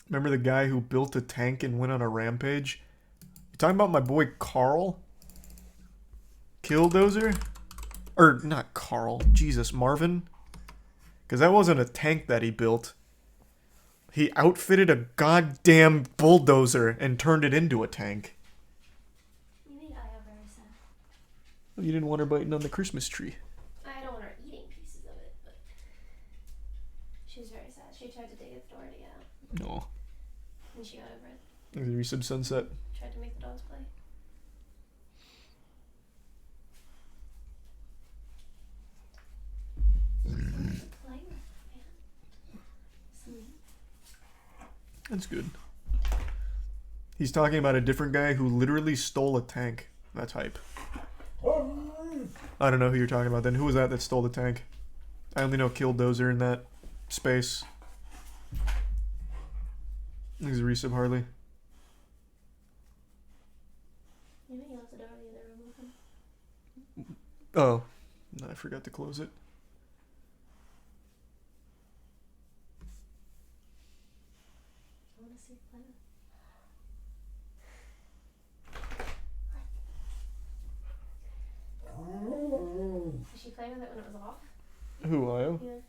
Remember the guy who built a tank and went on a rampage? You talking about my boy Carl? Killdozer? Or, not Carl. Jesus, Marvin? Because that wasn't a tank that he built. He outfitted a goddamn bulldozer and turned it into a tank. You made Aya very sad. Well, you didn't want her biting on the Christmas tree. I don't want her eating pieces of it, but she was very sad. She tried to dig at the door to get out. No. And she got over it. The recent sunset. Tried to make the dogs play. That's good. He's talking about a different guy who literally stole a tank. That's hype. I don't know who you're talking about then. Who was that stole the tank? I only know Killdozer in that space. He's a resub Harley. You know you locked the door to the other room with him? Oh. No, I forgot to close it. I want to see the plan. Did she play with it when it was off? Who, Io? Yeah.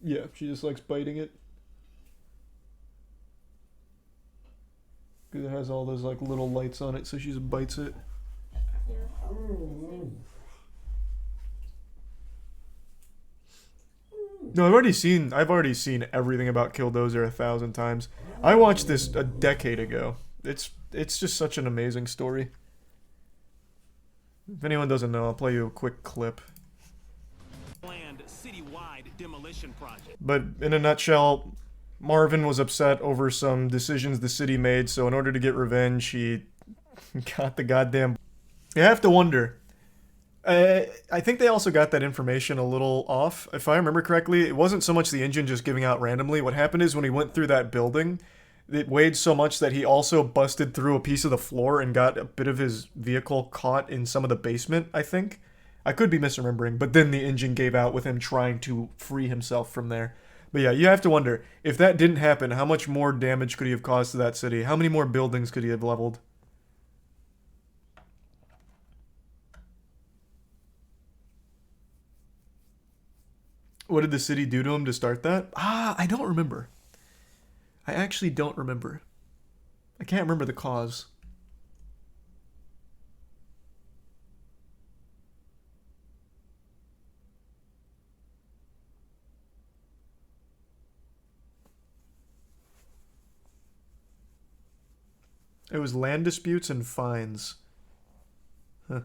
Yeah, she just likes biting it. Because it has all those like little lights on it, so she just bites it. Yeah. No, I've already seen everything about Killdozer 1,000 times. I watched this a decade ago. It's just such an amazing story. If anyone doesn't know, I'll play you a quick clip. Planned citywide demolition project. But in a nutshell, Marvin was upset over some decisions the city made, so in order to get revenge, he got the goddamn... You have to wonder. I think they also got that information a little off. If I remember correctly, it wasn't so much the engine just giving out randomly. What happened is when he went through that building, it weighed so much that he also busted through a piece of the floor and got a bit of his vehicle caught in some of the basement, I think. I could be misremembering, but then the engine gave out with him trying to free himself from there. But yeah, you have to wonder, if that didn't happen, how much more damage could he have caused to that city? How many more buildings could he have leveled? What did the city do to him to start that? I don't remember. I actually don't remember. I can't remember the cause. It was land disputes and fines. Huh.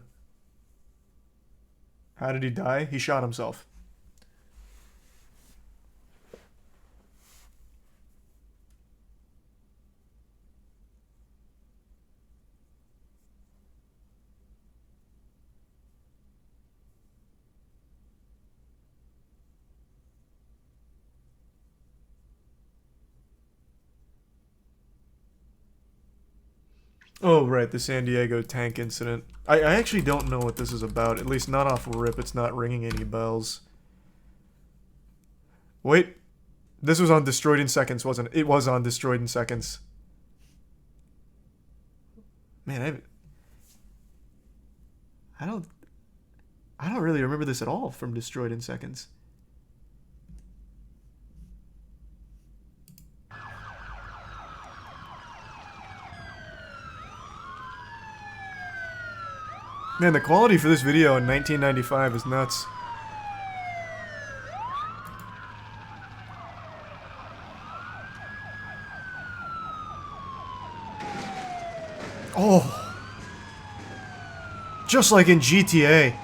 How did he die? He shot himself. Oh, right, the San Diego tank incident. I actually don't know what this is about. At least not off rip, it's not ringing any bells. Wait. This was on Destroyed in Seconds, wasn't it? It was on Destroyed in Seconds. Man, I don't really remember this at all from Destroyed in Seconds. Man, the quality for this video in 1995 is nuts. Oh. Just like in GTA.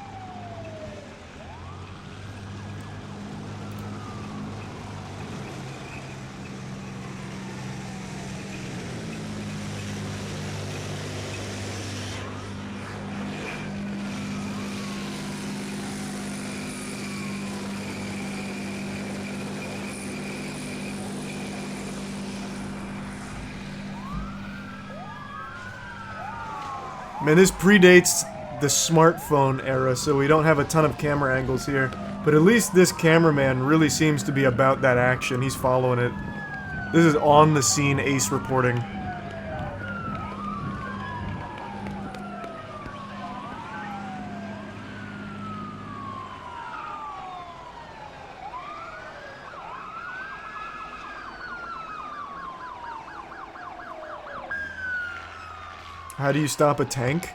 Man, this predates the smartphone era, so we don't have a ton of camera angles here. But at least this cameraman really seems to be about that action. He's following it. This is on the scene Ace reporting. How do you stop a tank?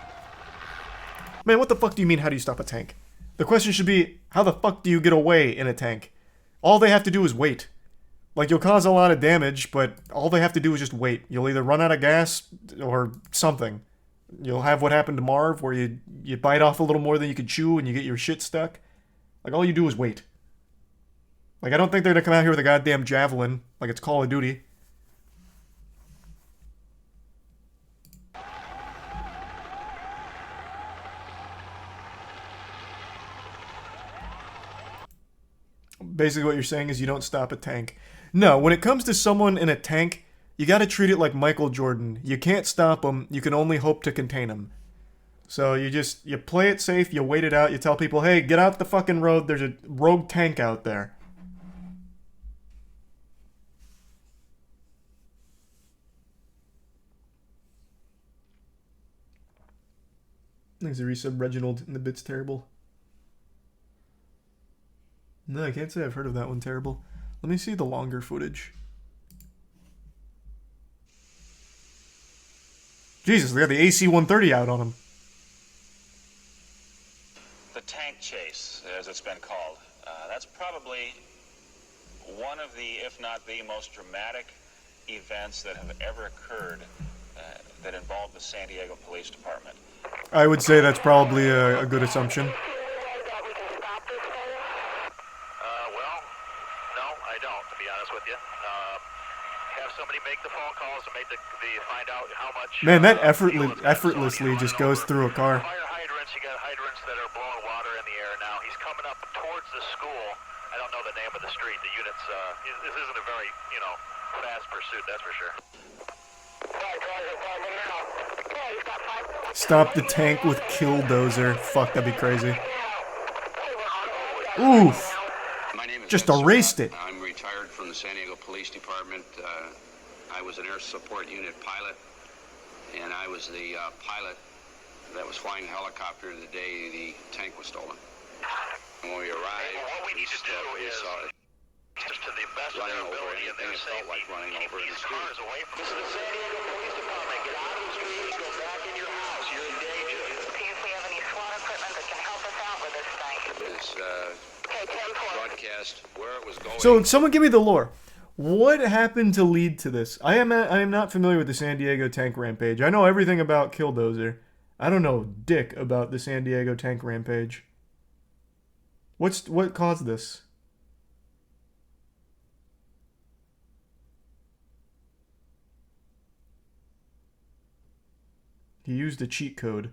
Man, what the fuck do you mean, how do you stop a tank? The question should be, how the fuck do you get away in a tank? All they have to do is wait. Like, you'll cause a lot of damage, but all they have to do is just wait. You'll either run out of gas or something. You'll have what happened to Marv, where you bite off a little more than you can chew and you get your shit stuck. Like, all you do is wait. Like, I don't think they're gonna come out here with a goddamn javelin, like it's Call of Duty. Basically what you're saying is you don't stop a tank. No, when it comes to someone in a tank, you gotta treat it like Michael Jordan. You can't stop them, you can only hope to contain them. So you play it safe, you wait it out, you tell people, hey, get out the fucking road, there's a rogue tank out there. Thanks to resub Reginald in the Bits Terrible. No, I can't say I've heard of that one, Terrible. Let me see the longer footage. Jesus, they got the AC-130 out on him. The tank chase, as it's been called. That's probably one of the, if not the most dramatic events that have ever occurred that involved the San Diego Police Department. I would say that's probably a good assumption. Man, that effortlessly just goes through a car. Fire hydrants, you got hydrants that are blowing water in the air now. He's coming up towards the school. I don't know the name of the street. The units, this isn't a very, fast pursuit, that's for sure. Stop the tank with killdozer. Fuck, that'd be crazy. Oof. Just erased it. I'm retired from the San Diego Police Department. I was an air support unit pilot, and I was the pilot that was flying a helicopter the day the tank was stolen. And when we arrived, what we need to do we is, saw it just to the best of running their over ability and anything. their It felt like safety, running keep over in these the street. cars away from. This is the San Diego Police Department. Get out of the streets, go back in your house. You're in danger. See if we have any SWAT equipment that can help us out with this thing. This broadcast where it was going. So, someone give me the lore. What happened to lead to this? I am not familiar with the San Diego tank rampage. I know everything about Killdozer. I don't know dick about the San Diego tank rampage. What caused this? He used a cheat code.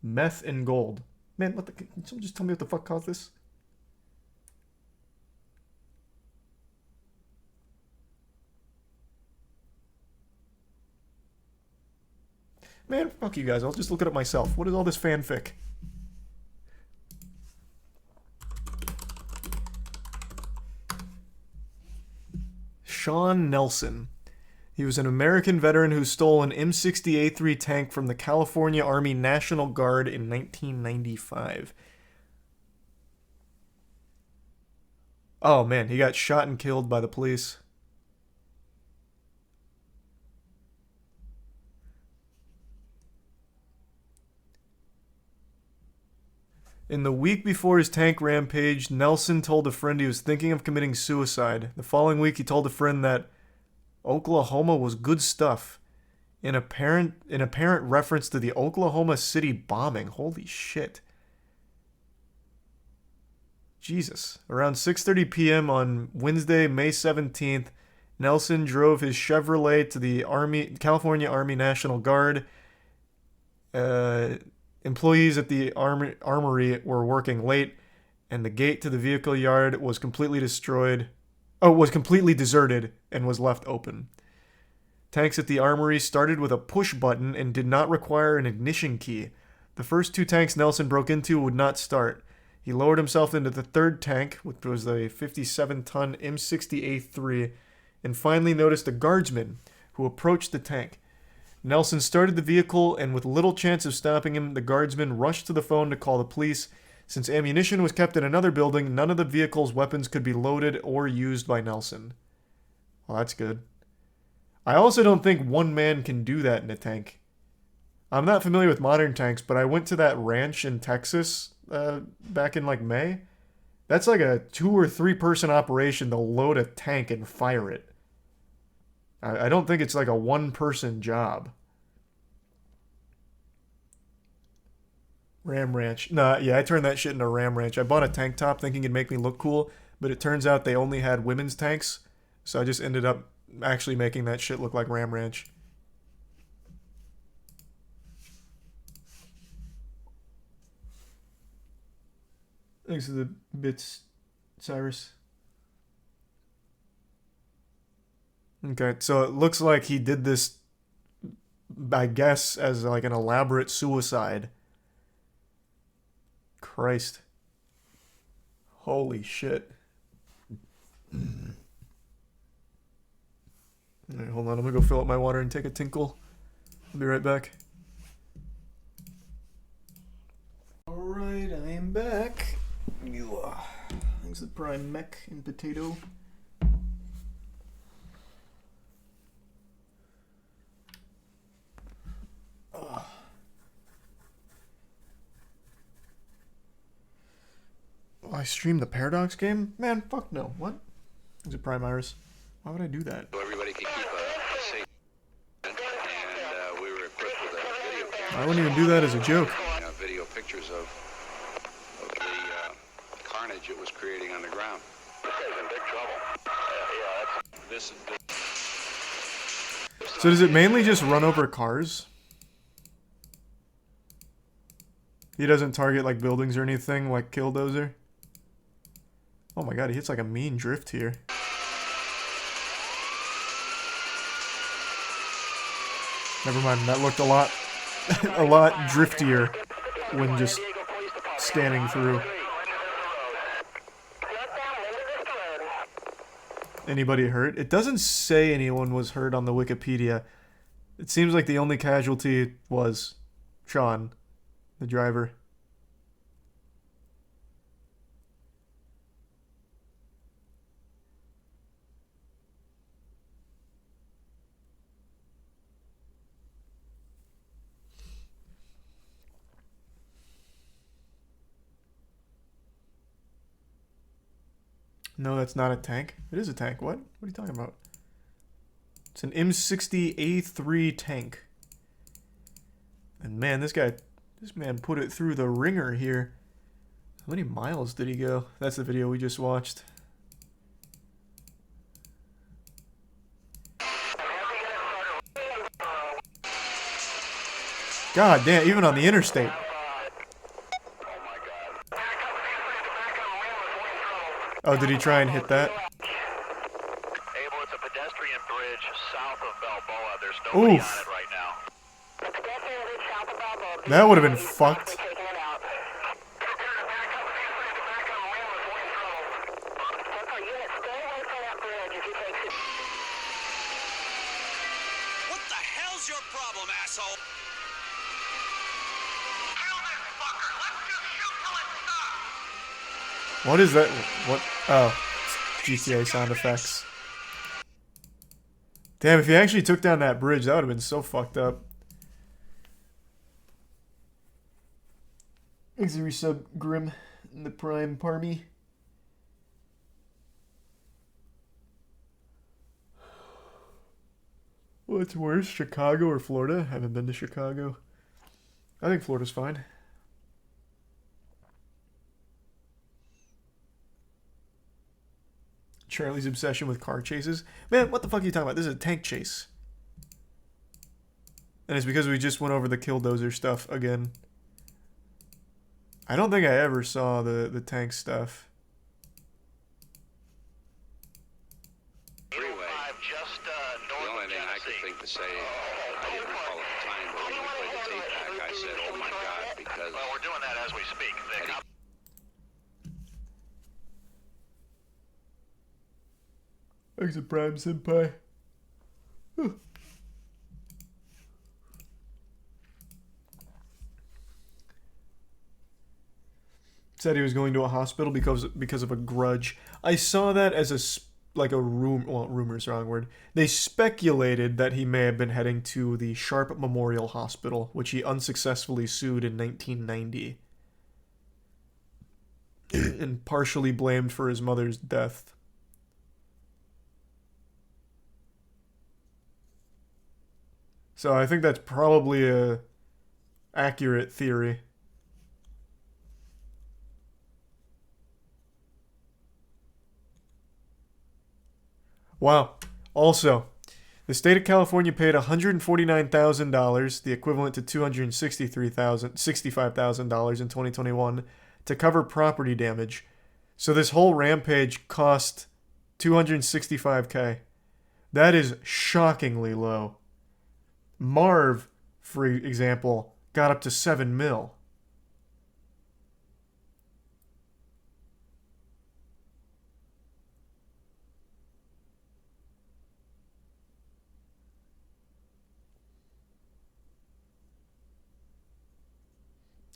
Meth and gold. Man, can someone just tell me what the fuck caused this? Man, fuck you guys. I'll just look it up myself. What is all this fanfic? Shawn Nelson. He was an American veteran who stole an M60A3 tank from the California Army National Guard in 1995. Oh man, he got shot and killed by the police. In the week before his tank rampage, Nelson told a friend he was thinking of committing suicide. The following week, he told a friend that Oklahoma was good stuff, in apparent reference to the Oklahoma City bombing. Holy shit. Jesus. Around 6:30 p.m. on Wednesday, May 17th, Nelson drove his Chevrolet to the California Army National Guard. Employees at the armory were working late, and the gate to the vehicle yard was completely deserted and was left open. Tanks at the armory started with a push button and did not require an ignition key. The first two tanks Nelson broke into would not start. He lowered himself into the third tank, which was a 57-ton M60A3, and finally noticed a guardsman who approached the tank. Nelson started the vehicle, and with little chance of stopping him, the guardsman rushed to the phone to call the police. Since ammunition was kept in another building, none of the vehicle's weapons could be loaded or used by Nelson. Well, that's good. I also don't think one man can do that in a tank. I'm not familiar with modern tanks, but I went to that ranch in Texas back in like May. That's like a 2 or 3 person operation to load a tank and fire it. I don't think it's like a 1 person job. Ram Ranch. Nah, yeah, I turned that shit into Ram Ranch. I bought a tank top thinking it'd make me look cool, but it turns out they only had women's tanks, so I just ended up actually making that shit look like Ram Ranch. Thanks for the bits, Cyrus. Okay, so it looks like he did this, I guess, as like an elaborate suicide. Christ. Holy shit. Alright, hold on, I'm gonna go fill up my water and take a tinkle. I'll be right back. Alright, I am back. Thanks to Prime Mech and Potato. I streamed the Paradox game? Man, fuck no. What? Is it Prime Iris? Why would I do that? So everybody could keep a safe. And we were equipped with a video camera. I wouldn't even do that as a joke. Video pictures of the carnage it was creating on the ground. In big trouble. This So does it mainly just run over cars? He doesn't target like buildings or anything like Killdozer? Oh my god, he hits like a mean drift here. Never mind, that looked a lot driftier when just scanning through. Anybody hurt? It doesn't say anyone was hurt on the Wikipedia. It seems like the only casualty was Shawn, the driver. No, that's not a tank. It is a tank. What? What are you talking about? It's an M60A3 tank. And man, this man put it through the ringer here. How many miles did he go? That's the video we just watched. God damn, even on the interstate. Oh, did he try and hit that? Abel, it's a pedestrian bridge south of Balboa. There's nobody on it right now. The pedestrian bridge south of Balboa. That would have been fucked. Taking it out. Tempo unit, stay away from that bridge if you take it. What the hell's your problem, asshole? Kill this fucker. Let's just shoot till it stops. What is that? What? Oh, it's GTA sound effects. Damn, if he actually took down that bridge, that would have been so fucked up. Thanks for resub, Grim, in the Prime Parmy. What's worse, Chicago or Florida? Haven't been to Chicago. I think Florida's fine. Charlie's obsession with car chases. Man, what the fuck are you talking about? This is a tank chase. And it's because we just went over the Killdozer stuff again. I don't think I ever saw the tank stuff. Freeway. The only thing I could think to say, I didn't recall at the time, but when we played the tape back, I said, oh my god, because... Well, we're doing that as we speak. Thanks, Prime Senpai. Said he was going to a hospital because of a grudge. I saw that as like a rumor's the wrong word. They speculated that he may have been heading to the Sharp Memorial Hospital, which he unsuccessfully sued in 1990. And partially blamed for his mother's death. So I think that's probably a accurate theory. Wow. Also, the state of California paid $149,000, the equivalent to $265,000 in 2021, to cover property damage. So this whole rampage cost $265K. That is shockingly low. Marv, for example, got up to $7 million.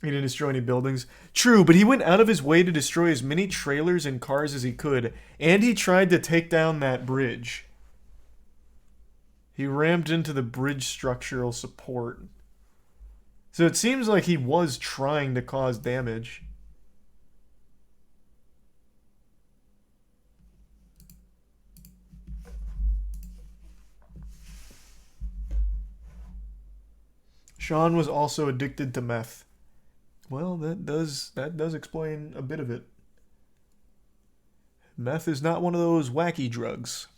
He didn't destroy any buildings. True, but he went out of his way to destroy as many trailers and cars as he could, and he tried to take down that bridge. He rammed into the bridge structural support. So it seems like he was trying to cause damage. Shawn was also addicted to meth. Well, that does explain a bit of it. Meth is not one of those wacky drugs.